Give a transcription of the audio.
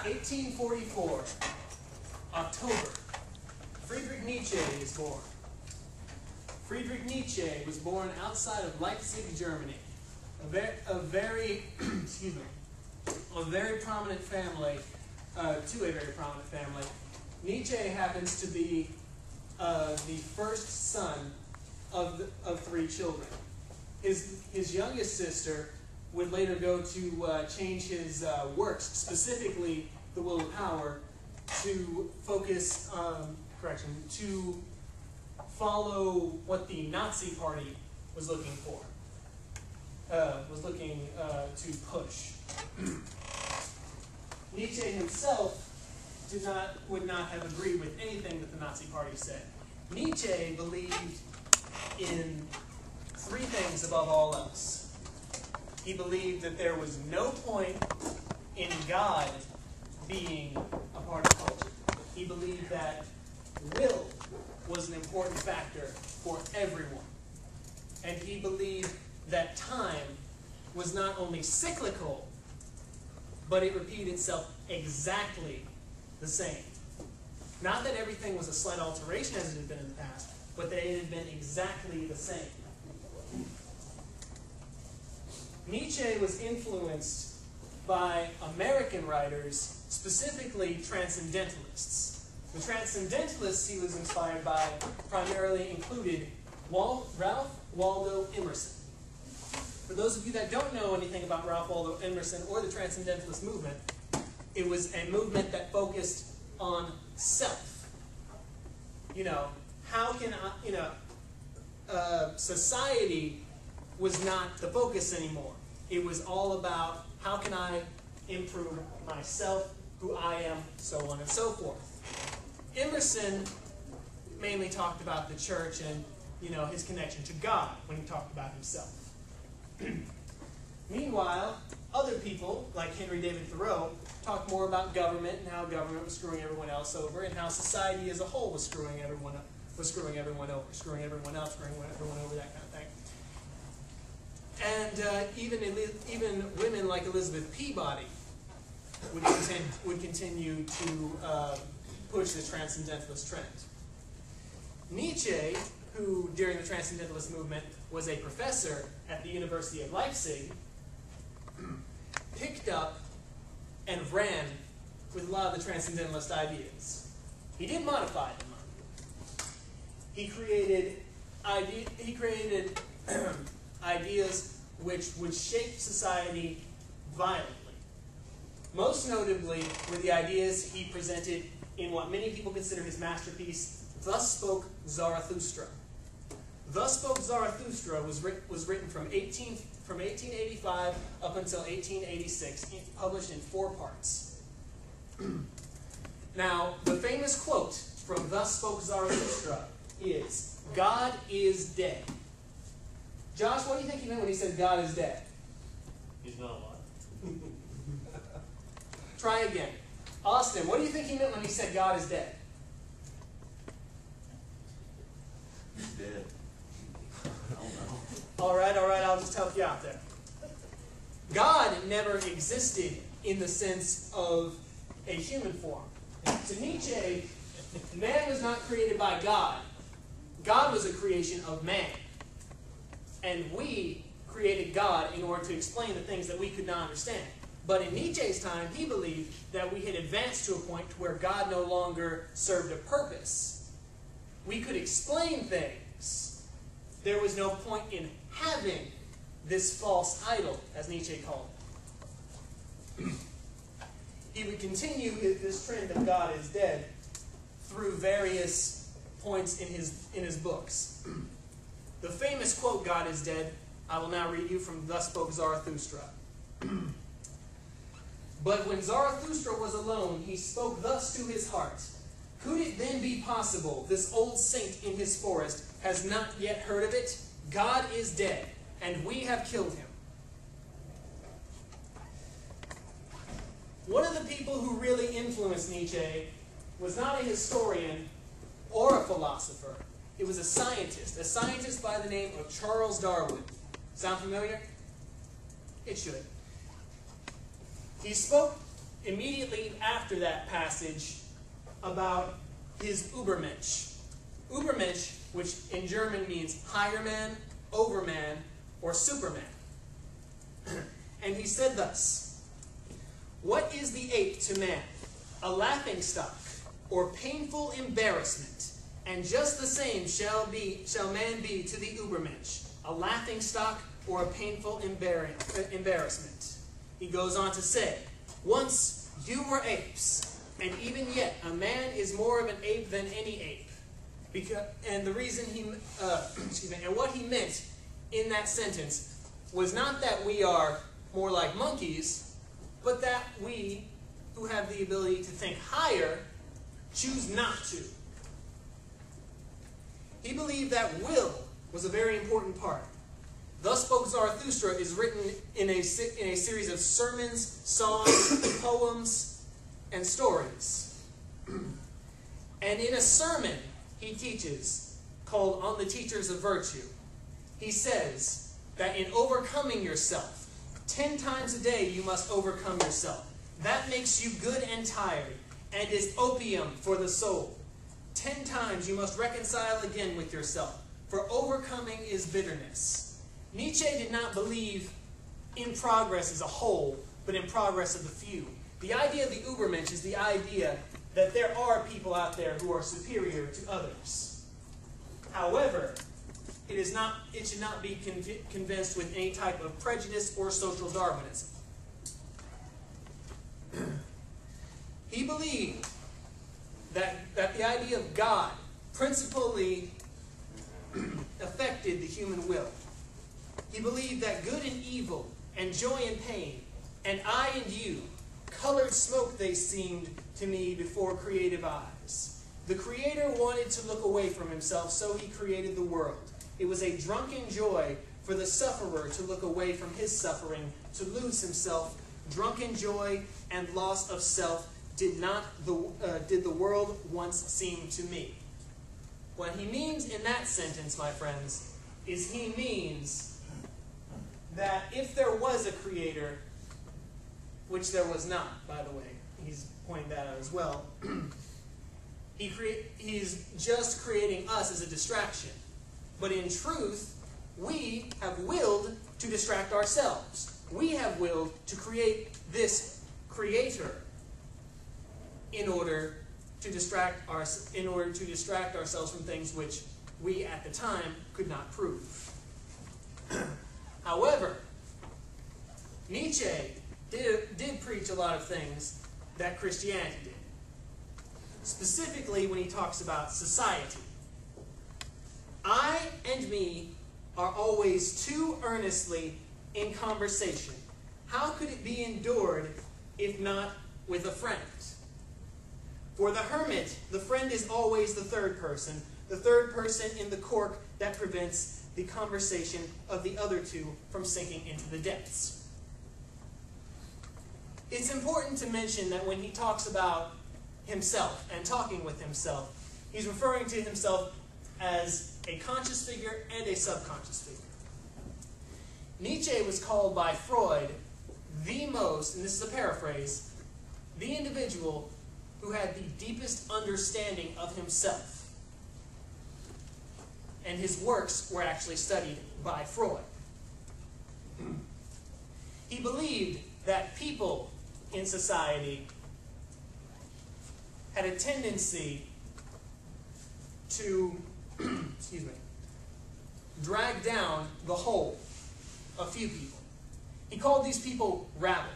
1844, October, Friedrich Nietzsche is born. Friedrich Nietzsche was born outside of Leipzig, Germany. A very prominent family, to a very prominent family. Nietzsche happens to be the first son of three children. His youngest sister would later go to change his works, specifically The Will of Power, to focus, to follow what the Nazi Party was looking for, to push. Nietzsche himself would not have agreed with anything that the Nazi Party said. Nietzsche believed in three things above all else. He believed that there was no point in God being a part of culture. He believed that will was an important factor for everyone. And he believed that time was not only cyclical, but it repeated itself exactly the same. Not that everything was a slight alteration as it had been in the past, but that it had been exactly the same. Nietzsche was influenced by American writers, specifically transcendentalists. The transcendentalists he was inspired by primarily included Ralph Waldo Emerson. For those of you that don't know anything about Ralph Waldo Emerson or the Transcendentalist movement, it was a movement that focused on self. How can society was not the focus anymore. It was all about how can I improve myself, who I am, so on and so forth. Emerson mainly talked about the church and his connection to God when he talked about himself. Meanwhile, other people, like Henry David Thoreau, talked more about government and how government was screwing everyone else over, and how society as a whole was screwing everyone up, screwing everyone over, screwing everyone over, that kind of thing. And even women like Elizabeth Peabody would continue to push this transcendentalist trend. Nietzsche, who during the transcendentalist movement was a professor at the University of Leipzig, picked up and ran with a lot of the transcendentalist ideas. He did modify them. He created ideas which would shape society violently. Most notably were the ideas he presented in what many people consider his masterpiece, Thus Spoke Zarathustra. Thus Spoke Zarathustra was written from 1885 up until 1886, published in 4 parts. Now, the famous quote from Thus Spoke Zarathustra is, "God is dead." Josh, what do you think he meant when he said God is dead? He's not alive. Try again. Austin, what do you think he meant when he said God is dead? He's dead. I don't know. All right, I'll just help you out there. God never existed in the sense of a human form. To Nietzsche, man was not created by God. God was a creation of man. And we created God in order to explain the things that we could not understand. But in Nietzsche's time, he believed that we had advanced to a point where God no longer served a purpose. We could explain things. There was no point in having this false idol, as Nietzsche called it. He would continue this trend of God is dead through various points in his books. The famous quote, "God is dead," I will now read you from Thus Spoke Zarathustra. "But when Zarathustra was alone, he spoke thus to his heart. Could it then be possible this old saint in his forest has not yet heard of it? God is dead, and we have killed him." One of the people who really influenced Nietzsche was not a historian or a philosopher. It was a scientist by the name of Charles Darwin. Sound familiar? It should. He spoke immediately after that passage about his Übermensch. Übermensch, which in German means higher man, overman, or superman. And he said thus, "What is the ape to man? A laughingstock, or painful embarrassment. And just the same shall man be to the Übermensch, a laughingstock or a painful embarrassment." He goes on to say, "Once you were apes, and even yet a man is more of an ape than any ape." And the reason and what he meant in that sentence was not that we are more like monkeys, but that we, who have the ability to think higher, choose not to. He believed that will was a very important part. Thus Spoke Zarathustra is written in a series of sermons, songs, poems, and stories. And in a sermon he teaches, called On the Teachers of Virtue, he says that in overcoming yourself, 10 times a day you must overcome yourself. That makes you good and tired, and is opium for the soul. 10 times you must reconcile again with yourself, for overcoming is bitterness. Neitzsche did not believe in progress as a whole, but in progress of the few. The idea of the Übermensch is the idea that there are people out there who are superior to others. However, it should not be convinced with any type of prejudice or social Darwinism. He believed that the idea of God principally affected the human will. He believed that good and evil, and joy and pain, and I and you, colored smoke they seemed to me before creative eyes. The Creator wanted to look away from himself, so he created the world. It was a drunken joy for the sufferer to look away from his suffering, to lose himself. Drunken joy and loss of self did the world once seem to me. What he means in that sentence, my friends, is he means that if there was a creator, which there was not, by the way, he's pointing that out as well, he's just creating us as a distraction. But in truth, we have willed to distract ourselves. We have willed to create this creator in order to distract ourselves from things which we at the time could not prove. However, Neitzsche did preach a lot of things that Christianity did. Specifically when he talks about society. I and me are always too earnestly in conversation. How could it be endured if not with a friend? For the hermit, the friend is always the third person in the cork that prevents the conversation of the other two from sinking into the depths. It's important to mention that when he talks about himself and talking with himself, he's referring to himself as a conscious figure and a subconscious figure. Neitzsche was called by Freud the most, and this is a paraphrase, the individual who had the deepest understanding of himself. And his works were actually studied by Freud. He believed that people in society had a tendency to drag down the whole, a few people. He called these people rabble.